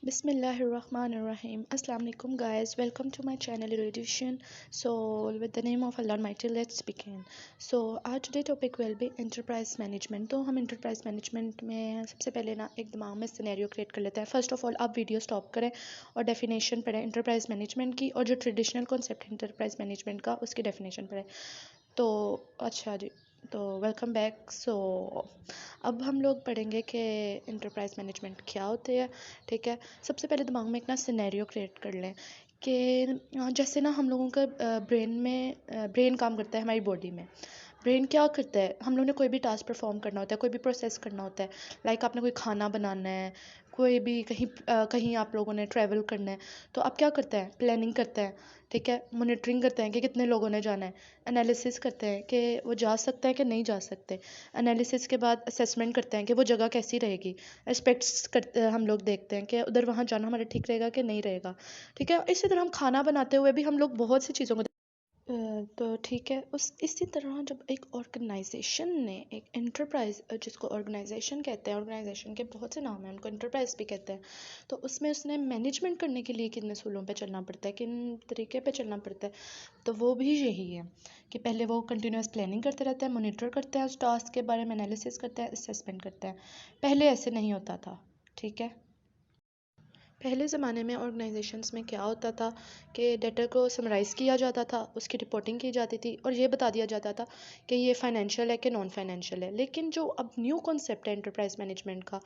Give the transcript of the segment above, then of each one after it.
Bismillahirrahmanirrahim. Assalamu alaikum guys. Welcome to my channel Erudition. So with the name of Allah Almighty, let's begin. So our today topic will be enterprise management. तो हम enterprise management में सबसे पहले ना एक दिमाग में scenario create कर लेते हैं. फर्स्ट ऑफ ऑल आप वीडियो स्टॉप करें और डेफिनेशन पढ़ें enterprise management की, और जो ट्रेडिशनल कॉन्सेप्ट है enterprise management का उसकी डेफिनेशन पढ़ें. तो अच्छा जी, तो वेलकम बैक. सो अब हम लोग पढ़ेंगे कि इंटरप्राइज मैनेजमेंट क्या होते हैं. ठीक है, सबसे पहले दिमाग में एक ना सिनेरियो क्रिएट कर लें कि जैसे ना हम लोगों का ब्रेन काम करता है हमारी बॉडी में. ब्रेन क्या करता है, हम लोगों ने कोई भी टास्क परफॉर्म करना होता है, कोई भी प्रोसेस करना होता है. लाइक आपने कोई खाना बनाना है, कोई भी कहीं आप लोगों ने ट्रैवल करना है, तो आप क्या करते हैं, प्लानिंग करते हैं. ठीक है, मॉनिटरिंग करते हैं कि कितने लोगों ने जाना है, एनालिसिस करते हैं कि वो जा सकते हैं कि नहीं जा सकते, एनालिसिस के बाद असेसमेंट करते हैं कि वो जगह कैसी रहेगी, एस्पेक्ट्स करते हम लोग देखते हैं कि उधर वहाँ जाना हमारा ठीक रहेगा कि नहीं रहेगा. ठीक है, इसी तरह हम खाना बनाते हुए भी हम लोग बहुत सी चीज़ों को तो ठीक है, उस इसी तरह जब एक ऑर्गेनाइजेशन ने एक एंटरप्राइज, जिसको ऑर्गेनाइजेशन कहते हैं, ऑर्गेनाइजेशन के बहुत से नाम हैं, उनको एंटरप्राइज भी कहते हैं, तो उसमें उसने मैनेजमेंट करने के लिए किन असूलों पे चलना पड़ता है, किन तरीके पे चलना पड़ता है, तो वो भी यही है कि पहले वो कंटिन्यूस प्लानिंग करते रहते हैं, मॉनिटर करते हैं, उस टास्क के बारे में एनालिसिस करते हैं, असेसमेंट करते हैं. पहले ऐसे नहीं होता था. ठीक है, पहले ज़माने में ऑर्गेनाइजेशंस में क्या होता था कि डाटा को समराइज़ किया जाता था, उसकी रिपोर्टिंग की जाती थी और ये बता दिया जाता था कि ये फाइनेंशियल है कि नॉन फाइनेंशियल है. लेकिन जो अब न्यू कॉन्सेप्ट है एंटरप्राइज मैनेजमेंट का,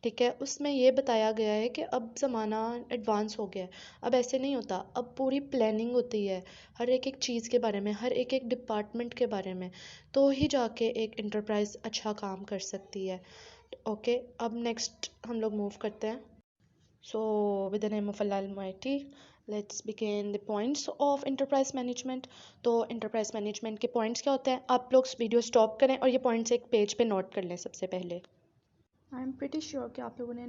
ठीक है, उसमें ये बताया गया है कि अब ज़माना एडवांस हो गया है. अब ऐसे नहीं होता, अब पूरी प्लानिंग होती है हर एक चीज़ के बारे में, हर एक डिपार्टमेंट के बारे में, तो ही जाके एक एंटरप्राइज अच्छा काम कर सकती है. ओके, अब नेक्स्ट हम लोग मूव करते हैं. So, with the name of Allah Almighty, let's begin the points of enterprise management. तो enterprise management के points क्या होते हैं, आप लोग वीडियो स्टॉप करें और ये points एक पेज पे नोट कर लें सबसे पहले. आई एम प्रिटी श्योर कि आप लोगों ने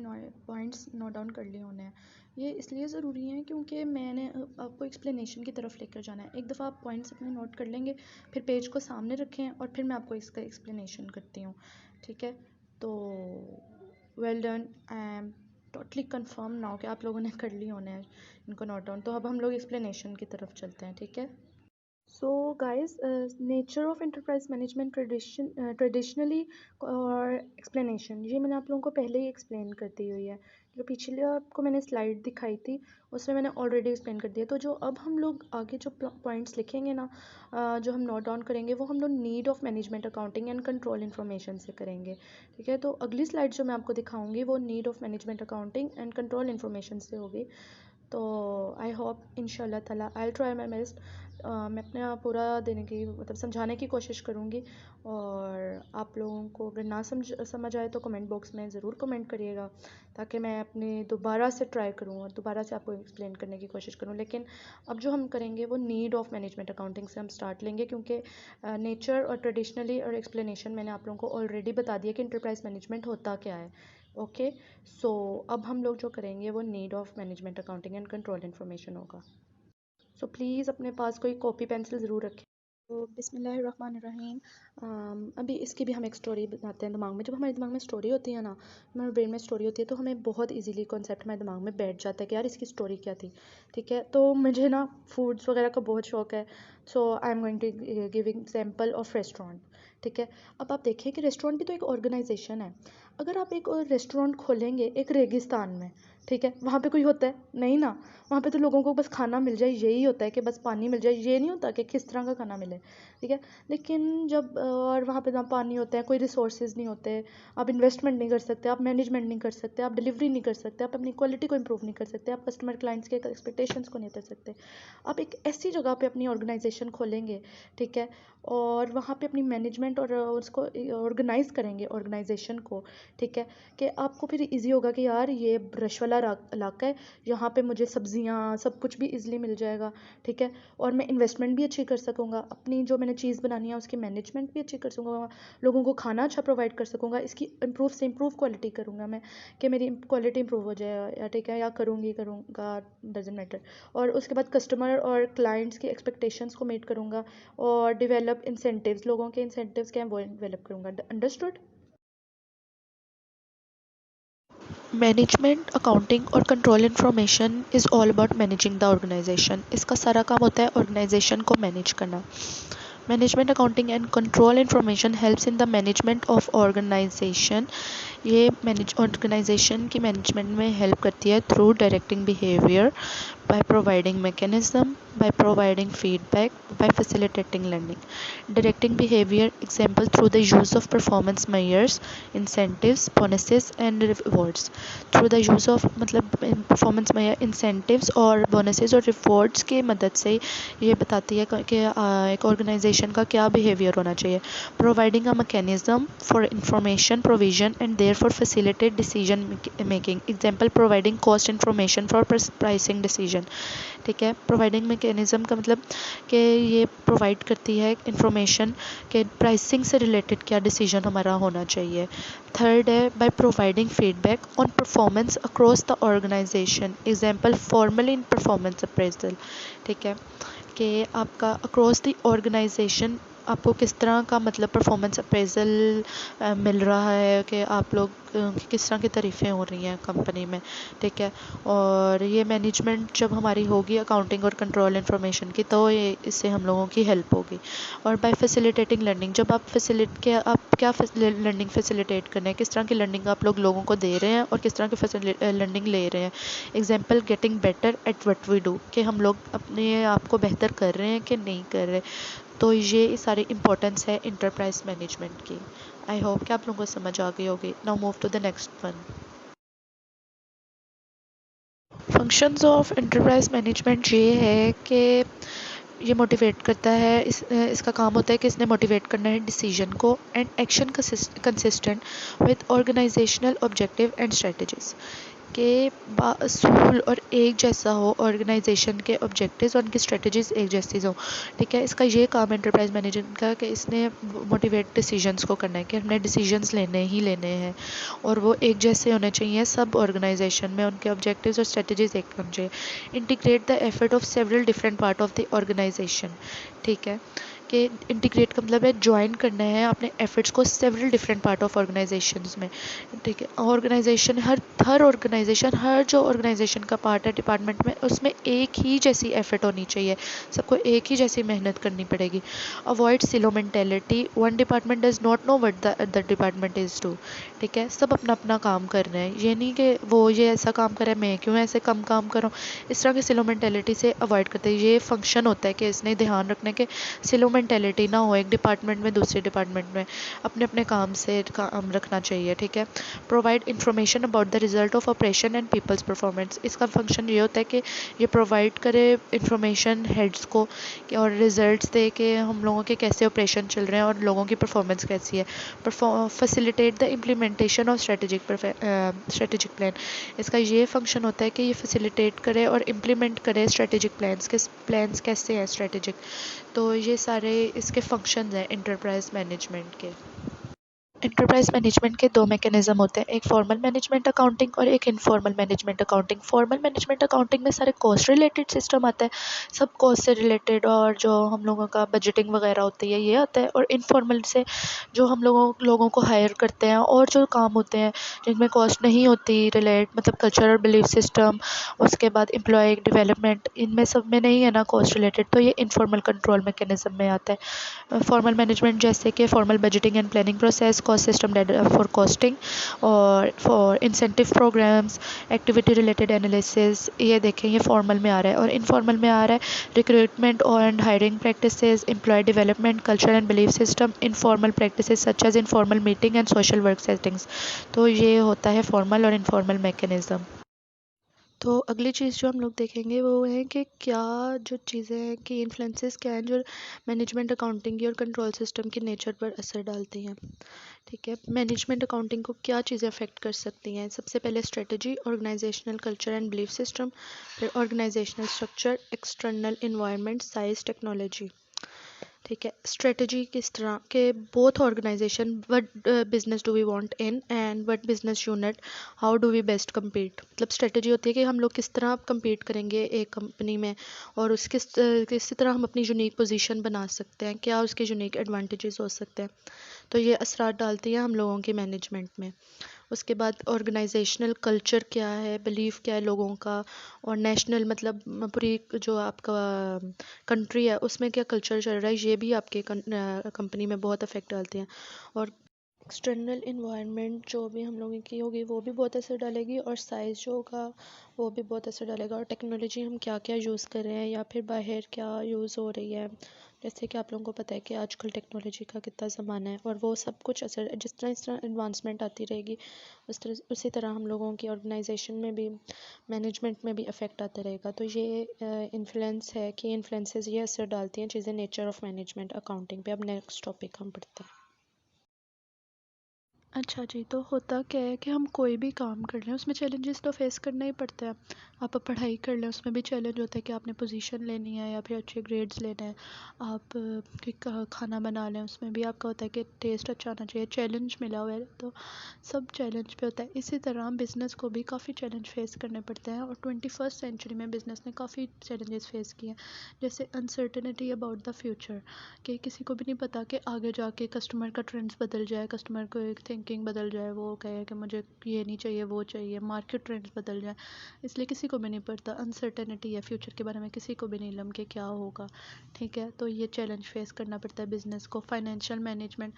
पॉइंट्स नोट डाउन कर लिए होने हैं. ये इसलिए ज़रूरी है क्योंकि मैंने आपको एक्सप्लेनेशन की तरफ लेकर जाना है. एक दफ़ा आप पॉइंट्स अपने नोट कर लेंगे, फिर पेज को सामने रखें और फिर मैं आपको इसका एक्सप्लेनेशन करती हूँ. ठीक है, तो well done. I am totally confirm now कि आप लोगों ने कर ली होने हैं इनको नोट डाउन. तो अब हम लोग एक्सप्लेनेशन की तरफ चलते हैं. ठीक है, so guys, nature of enterprise management traditionally और एक्सप्लेनेशन, ये मैंने आप लोगों को पहले ही एक्सप्लेन कर दी हुई है. जो पिछले आपको मैंने स्लाइड दिखाई थी उसमें मैंने ऑलरेडी एक्सप्लेन कर दिया. तो जो अब हम लोग आगे जो पॉइंट्स लिखेंगे ना, जो हम नोट डाउन करेंगे, वो हम लोग need of management accounting and control information से करेंगे. ठीक है, तो अगली स्लाइड जो मैं आपको दिखाऊंगी वो need of management accounting and control information से होगी. तो आई होप इंशाल्लाह ताला आई ट्राई माई बेस्ट. मैं अपना पूरा देने की मतलब समझाने की कोशिश करूँगी. और आप लोगों को अगर ना समझ आए तो कमेंट बॉक्स में ज़रूर कमेंट करिएगा, ताकि मैं अपने दोबारा से ट्राई करूँ और दोबारा से आपको एक्सप्लेन करने की कोशिश करूँ. लेकिन अब जो हम करेंगे वो नीड ऑफ मैनेजमेंट अकाउंटिंग से हम स्टार्ट लेंगे, क्योंकि नेचर और ट्रेडिशनली और एक्सप्लेनेशन मैंने आप लोगों को ऑलरेडी बता दिया कि इंटरप्राइज मैनेजमेंट होता क्या है. ओके, सो अब हम लोग जो करेंगे वो need of management accounting and control information होगा. सो प्लीज़ अपने पास कोई कॉपी पेंसिल ज़रूर रखें. तो बिस्मिल्लाहिर्रहमानिर्रहीम. अभी इसकी भी हम एक स्टोरी बनाते हैं दिमाग में. जब हमारे दिमाग में स्टोरी होती है ना, हमारे ब्रेन में स्टोरी होती है, तो हमें बहुत इजीली कॉन्सेप्ट हमारे दिमाग में बैठ जाता है कि यार इसकी स्टोरी क्या थी. ठीक है, तो मुझे ना फूड्स वगैरह का बहुत शौक है. So I am going to give example of restaurant. ठीक है, अब आप देखिए कि रेस्टोरेंट भी तो एक ऑर्गेनाइजेशन है. अगर आप एक रेस्टोरेंट खोलेंगे एक रेगिस्तान में, ठीक है, वहाँ पे कोई होता है नहीं ना. वहाँ पे तो लोगों को बस खाना मिल जाए यही होता है, कि बस पानी मिल जाए, ये नहीं होता कि किस तरह का खाना मिले. ठीक है, लेकिन जब और वहाँ पे ना पानी होता है, कोई रिसोर्सेज नहीं होते, आप इन्वेस्टमेंट नहीं कर सकते, आप मैनेजमेंट नहीं कर सकते, आप डिलीवरी नहीं कर सकते, आप अपनी क्वालिटी को इम्प्रूव नहीं कर सकते, आप कस्टमर क्लाइंट्स के एक्सपेक्टेशंस को नहीं कर सकते. आप एक ऐसी जगह पे अपनी ऑर्गेनाइजेशन खोलेंगे, ठीक है, और वहाँ पे अपनी मैनेजमेंट और उसको ऑर्गेनाइज करेंगे ऑर्गेनाइजेशन को. ठीक है, कि आपको फिर इजी होगा कि यार ये रश वाला इलाका है, यहाँ पे मुझे सब्जियाँ सब कुछ भी इजीली मिल जाएगा. ठीक है, और मैं इन्वेस्टमेंट भी अच्छी कर सकूँगा, अपनी जो मैंने चीज़ बनानी है उसकी मैनेजमेंट भी अच्छी कर सकूँगा, लोगों को खाना अच्छा प्रोवाइड कर सकूँगा, इसकी इम्प्रूव से इम्प्रूव क्वालिटी करूँगा मैं, कि मेरी क्वालिटी इम्प्रूव हो जाए, या ठीक है, या करूँगा, डजेंट मैटर. और उसके बाद कस्टमर और क्लाइंट्स की एक्सपेक्टेशंस को मीट करूँगा, और डेवलप इंसेंटिव्स, लोगों के इंसेंटिव्स क्या हैं वो डेवलप करूँगा. अंडरस्टूड. मैनेजमेंट अकाउंटिंग और control information is all about managing the organisation. इसका सारा काम होता है ऑर्गेनाइजेशन को मैनेज करना। Management accounting and control information helps in the management of organisation. ये मैनेज ऑर्गेनाइजेशन की मैनेजमेंट में हेल्प करती है through directing behaviour, by providing mechanism, by providing feedback, by facilitating learning. Directing behavior example through the use of performance measures, incentives, bonuses and rewards. Through the use of मतलब performance measure incentives और bonuses और rewards के मदद से ये बताती है कि एक organization का क्या behavior होना चाहिए. Providing a mechanism for information provision and therefore facilitate decision making. Example providing cost information for pricing decision. ठीक है, प्रोवाइडिंग मैकेनिज्म का मतलब कि ये प्रोवाइड करती है इंफॉर्मेशन के प्राइसिंग से रिलेटेड क्या डिसीजन हमारा होना चाहिए. थर्ड है by providing feedback on performance across the organisation. Example formally in performance appraisal. ठीक है, कि आपका अक्रॉस द ऑर्गेनाइजेशन आपको किस तरह का मतलब परफॉर्मेंस अप्रेजल मिल रहा है कि आप लोग किस तरह की तारीफ़ें हो रही हैं कंपनी में. ठीक है, और ये मैनेजमेंट जब हमारी होगी अकाउंटिंग और कंट्रोल इन्फॉर्मेशन की तो ये इससे हम लोगों की हेल्प होगी. और बाय फैसिलिटेटिंग लर्निंग, जब आप आप क्या लर्निंग फैसिलिटेट करना है, किस तरह की लर्निंग आप लोगों को दे रहे हैं और किस तरह की लर्निंग ले रहे हैं. Example getting better at what we do, कि हम लोग अपने आप को बेहतर कर रहे हैं कि नहीं कर रहे. तो ये सारी इंपॉर्टेंस है इंटरप्राइज मैनेजमेंट की. आई होप कि आप लोगों को समझ आ गई होगी. Now move to the next one. Functions of enterprise management ये है कि ये मोटिवेट करता है, इसका काम होता है कि इसने मोटिवेट करना है डिसीजन को and action consistent with organisational objective and strategies, के बासूल और एक जैसा हो ऑर्गेनाइजेशन के ऑब्जेक्टिव्स और उनकी स्ट्रेटजीज एक जैसी हो. ठीक है, इसका ये काम है एंटरप्राइज मैनेजमेंट का कि इसने मोटिवेट डिसीजंस को करना है कि हमने डिसीजंस लेने ही लेने हैं और वो एक जैसे होने चाहिए सब ऑर्गेनाइजेशन में, उनके ऑब्जेक्टिव्स और स्ट्रेटजीज एक होने चाहिए. Integrate the effort of several different part of the organisation. ठीक है, कि इंटीग्रेट का मतलब है ज्वाइन करना है अपने एफर्ट्स को several different part of organisations में. ठीक है, ऑर्गेनाइजेशन हर ऑर्गेनाइजेशन हर जो ऑर्गेनाइजेशन का पार्ट है डिपार्टमेंट में उसमें एक ही जैसी एफर्ट होनी चाहिए, सबको एक ही जैसी मेहनत करनी पड़ेगी. Avoid silo mentality, one department does not know what the other department is do. ठीक है, सब अपना अपना काम कर रहे हैं, ये नहीं कि वो ये ऐसा काम करे मैं क्यों ऐसे कम काम करूँ. इस तरह की सिलो मेंटेलिटी से अवॉइड करते हैं. ये फंक्शन होता है कि इसने ध्यान रखने के सिलो मेंटेलिटी ना हो एक डिपार्टमेंट में दूसरे डिपार्टमेंट में, अपने अपने काम से काम रखना चाहिए. ठीक है, provide information about the result of operation and people's performance. इसका फंक्शन ये होता है कि ये प्रोवाइड करे इन्फॉर्मेशन हेड्स को और रिजल्ट्स दे के हम लोगों के कैसे ऑपरेशन चल रहे हैं और लोगों की परफॉर्मेंस कैसी है. Facilitate the implementation of strategic plan. इसका ये फंक्शन होता है कि ये फैसिलिटेट करे और इम्प्लीमेंट करे स्ट्रेटेजिक प्लान्स कैसे हैं स्ट्रेटेजिक. तो ये सारे इसके फंक्शंस हैं इंटरप्राइज मैनेजमेंट के. एंटरप्राइज मैनेजमेंट के दो मैकेनिज्म होते हैं, एक फॉर्मल मैनेजमेंट अकाउंटिंग और एक informal management accounting. Formal management accounting में सारे कॉस्ट रिलेटेड सिस्टम आता है, सब कॉस्ट से रिलेटेड, और जो हम लोगों का बजटिंग वगैरह होती है ये आता है. और इनफॉर्मल से जो हम लोगों को हायर करते हैं और जो काम होते हैं जिनमें कॉस्ट नहीं होती रिलेट, मतलब कल्चरल बिलीफ सिस्टम, उसके बाद एम्प्लॉय डेवलपमेंट, इनमें सब में नहीं है ना कॉस्ट रिलेटेड, तो ये इनफॉर्मल कंट्रोल मैकेनिज्म में आता है. फॉर्मल मैनेजमेंट जैसे कि formal budgeting and planning process, cost system for costing और for incentive programs, activity related analysis, ये देखें ये फॉर्मल में आ रहा है. और इनफॉर्मल में आ रहा है recruitment and hiring practices, employ development, culture and belief system, informal practices such as informal meeting and social work settings. तो ये होता है फॉर्मल और इनफॉर्मल मैकेनिज्म. तो अगली चीज़ जो हम लोग देखेंगे वो है कि क्या जो चीज़ें हैं कि इन्फ्लुएंसेस क्या हैं जो मैनेजमेंट अकाउंटिंग की और कंट्रोल सिस्टम के नेचर पर असर डालती हैं. ठीक है, मैनेजमेंट अकाउंटिंग को क्या चीज़ें अफेक्ट कर सकती हैं. सबसे पहले strategy, organizational culture and belief system, फिर organizational structure, external environment, size, technology. ठीक है, स्ट्रेटजी किस तरह के both organization what business do we want in and what business unit how do we best compete. मतलब स्ट्रेटजी होती है कि हम लोग किस तरह कम्पीट करेंगे एक कंपनी में और उस किस तरह हम अपनी यूनिक पोजीशन बना सकते हैं, क्या उसके यूनिक एडवांटेजेस हो सकते हैं. तो ये असरात डालती है हम लोगों की मैनेजमेंट में. उसके बाद ऑर्गेनाइजेशनल कल्चर क्या है, बिलीफ क्या है लोगों का, और नेशनल मतलब पूरी जो आपका कंट्री है उसमें क्या कल्चर चल रहा है, ये भी आपके कंपनी में बहुत इफेक्ट डालते हैं। और एक्सटर्नल इन्वायरमेंट जो भी हम लोगों की होगी वो भी बहुत असर डालेगी, और साइज़ जो होगा वो भी बहुत असर डालेगा, और टेक्नोलॉजी हम क्या क्या यूज़ कर रहे हैं या फिर बाहर क्या यूज़ हो रही है। जैसे कि आप लोगों को पता है कि आजकल टेक्नोलॉजी का कितना ज़माना है, और वो सब कुछ असर जिस तरह एडवांसमेंट आती रहेगी उसी तरह हम लोगों की ऑर्गेनाइजेशन में भी, मैनेजमेंट में भी इफ़ेक्ट आता रहेगा। तो ये इन्फ्लुएंस है कि इन्फ्लुएंसेस ये असर डालती हैं चीज़ें नेचर ऑफ मैनेजमेंट अकाउंटिंग पे। अब नेक्स्ट टॉपिक हम पढ़ते हैं। अच्छा जी, तो होता क्या है कि हम कोई भी काम कर रहे हैं उसमें चैलेंजेस तो फेस करना ही पड़ता है। आप अब पढ़ाई कर लें उसमें भी चैलेंज होता है कि आपने पोजीशन लेनी है या फिर अच्छे ग्रेड्स लेने हैं। आप खाना बना लें उसमें भी आपका होता है कि टेस्ट अच्छा आना चाहिए, चैलेंज मिला हुआ है, तो सब चैलेंज पे होता है। इसी तरह बिज़नेस को भी काफ़ी चैलेंज फेस करने पड़ते हैं, और 21st सेंचुरी में बिज़नेस ने काफ़ी चैलेंजेस फेस किए हैं। जैसे अनसर्टेनिटी अबाउट द फ्यूचर, कि किसी को भी नहीं पता कि आगे जाके कस्टमर का ट्रेंड्स बदल जाए, कस्टमर को एक थिंकिंग बदल जाए, वो कहे कि मुझे ये नहीं चाहिए वो चाहिए, मार्केट ट्रेंड्स बदल जाए, इसलिए किसी को भी नहीं पता। अनसर्टेनिटी है फ्यूचर के बारे में, किसी को भी नहीं इल्म कि क्या होगा। ठीक है, तो ये चैलेंज फेस करना पड़ता है बिज़नेस को। फाइनेंशियल मैनेजमेंट,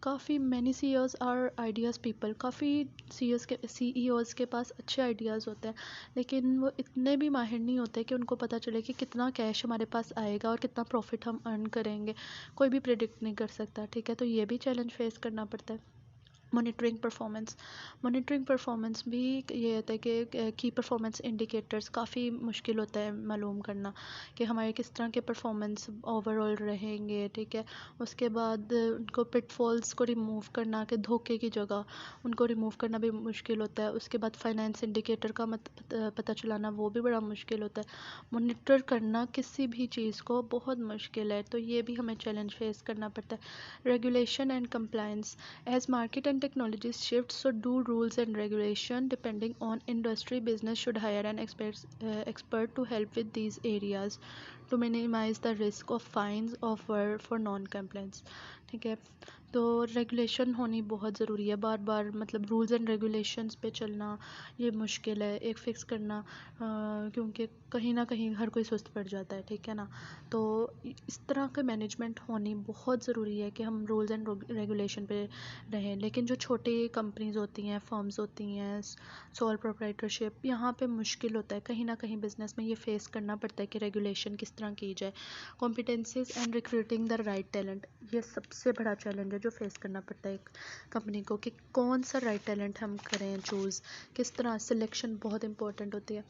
काफ़ी many CEOs are ideas people, काफ़ी सीईओज़ के पास अच्छे आइडियाज़ होते हैं, लेकिन वो इतने भी माहिर नहीं होते कि उनको पता चले कि कितना कैश हमारे पास आएगा और कितना प्रॉफिट हम अर्न करेंगे। कोई भी प्रिडिक्ट नहीं कर सकता। ठीक है, तो ये भी चैलेंज फेस करना पड़ता है। मॉनिटरिंग परफॉर्मेंस भी ये होता है कि की परफॉर्मेंस इंडिकेटर्स काफ़ी मुश्किल होता है मालूम करना कि हमारे किस तरह के परफॉर्मेंस ओवरऑल रहेंगे। ठीक है, उसके बाद उनको पिटफॉल्स को रिमूव करना, कि धोखे की जगह उनको रिमूव करना भी मुश्किल होता है। उसके बाद फाइनेंस इंडिकेटर का पता चलाना, वो भी बड़ा मुश्किल होता है। मॉनिटर करना किसी भी चीज़ को बहुत मुश्किल है, तो ये भी हमें चैलेंज फेस करना पड़ता है। Regulation and compliance, as market and technologies shift, so do rules and regulation depending on industry. Business should hire an expert to help with these areas to minimize the risk of fines for non-compliance. ठीक है, तो regulation होनी बहुत ज़रूरी है। बार बार मतलब rules and regulations पे चलना ये मुश्किल है, एक फ़िक्स करना, क्योंकि कहीं ना कहीं हर कोई सुस्त पड़ जाता है। ठीक है ना, तो इस तरह का मैनेजमेंट होनी बहुत ज़रूरी है कि हम रूल्स एंड रेगुलेशन पे रहें। लेकिन जो छोटी कंपनीज होती हैं, फर्म्स होती हैं, सोल प्रोप्राइटरशिप, यहाँ पे मुश्किल होता है। कहीं ना कहीं बिजनेस में ये फेस करना पड़ता है कि रेगुलेशन किस तरह की जाए। Competencies and recruiting the right talent, ये सबसे बड़ा चैलेंज है जो फेस करना पड़ता है एक कंपनी को, कि कौन सा राइट टैलेंट हम करें चूज़, किस तरह सिलेक्शन बहुत इंपॉर्टेंट होती है।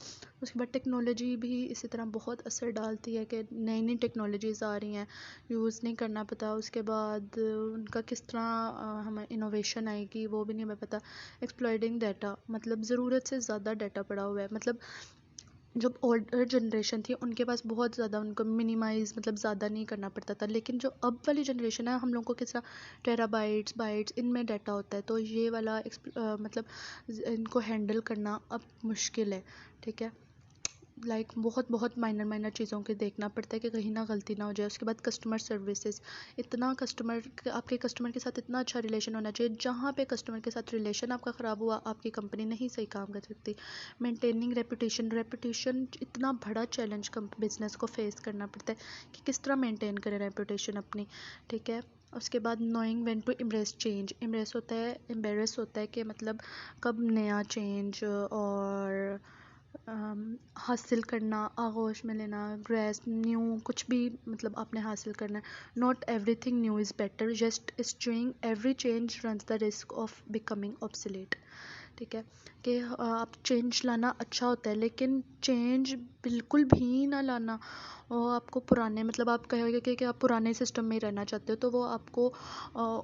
उसके बाद टेक्नोलॉजी भी इसी तरह बहुत असर डालती है कि नई नई टेक्नोलॉजीज़ आ रही हैं, यूज़ नहीं करना पता। उसके बाद उनका किस तरह हमें इनोवेशन आएगी वो भी नहीं हमें पता। एक्सप्लॉइटिंग डाटा, मतलब ज़रूरत से ज़्यादा डाटा पड़ा हुआ है। मतलब जब ओल्डर जनरेशन थी उनके पास बहुत ज़्यादा, उनको मिनिमाइज़ मतलब ज़्यादा नहीं करना पड़ता था, लेकिन जो अब वाली जनरेशन है हम लोग को किस तरह टेराबाइट्स बाइट्स इनमें डाटा होता है, तो ये वाला मतलब इनको हैंडल करना अब मुश्किल है। ठीक है, बहुत बहुत माइनर माइनर चीज़ों के देखना पड़ता है कि कहीं ना गलती ना हो जाए। उसके बाद कस्टमर सर्विसेज, इतना आपके कस्टमर के साथ इतना अच्छा रिलेशन होना चाहिए, जहाँ पे कस्टमर के साथ रिलेशन आपका ख़राब हुआ आपकी कंपनी नहीं सही काम कर सकती। मेंटेनिंग रेपुटेशन इतना बड़ा चैलेंज बिजनेस को फेस करना पड़ता है कि किस तरह मेंटेन करें रेपुटेशन अपनी। ठीक है, उसके बाद knowing when to embrace change, embarrass होता है कि मतलब कब नया चेंज और हासिल करना, आगोश में लेना, ग्रेस न्यू कुछ भी मतलब आपने हासिल करना है। Not everything new is better, just string every change runs the risk of becoming obsolete. ठीक है, कि आप चेंज लाना अच्छा होता है, लेकिन चेंज बिल्कुल भी ना लाना। और आपको पुराने मतलब आप कहोगे कि आप पुराने सिस्टम में ही रहना चाहते हो, तो वो आपको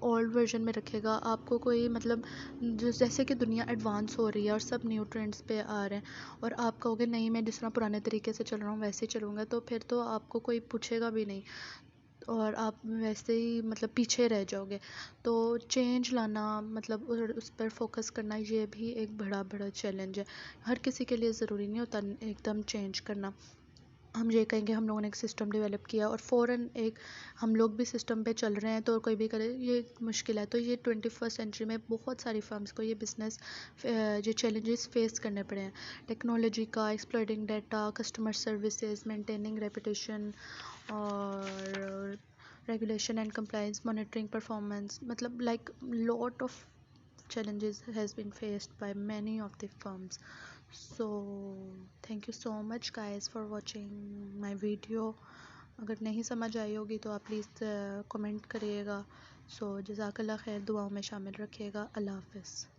ओल्ड वर्जन में रखेगा। आपको कोई मतलब जैसे कि दुनिया एडवांस हो रही है और सब न्यू ट्रेंड्स पे आ रहे हैं, और आप कहोगे नहीं मैं जिस तरह पुराने तरीके से चल रहा हूँ वैसे ही चलूँगा, तो फिर तो आपको कोई पूछेगा भी नहीं, और आप वैसे ही मतलब पीछे रह जाओगे। तो चेंज लाना मतलब उस पर फोकस करना ये भी एक बड़ा बड़ा चैलेंज है। हर किसी के लिए ज़रूरी नहीं होता एकदम चेंज करना। हम ये कहेंगे हम लोगों ने एक सिस्टम डेवलप किया और फ़ौरन एक हम लोग भी सिस्टम पे चल रहे हैं तो कोई भी करे, ये मुश्किल है। तो ये 21st सेंचुरी में बहुत सारी फर्म्स को ये बिज़नेस जो चैलेंजेस फेस करने पड़े हैं, टेक्नोलॉजी का, exploiting data, customer services, maintaining reputation और regulation and compliance, monitoring performance, मतलब like lot of challenges has been faced by many of the firms. So thank you so much guys for watching my video. अगर नहीं समझ आई होगी तो आप please comment करिएगा। सो जज़ाकल्लाह खैर, दुआओं में शामिल रखिएगा। अल्लाह हाफ़िज़।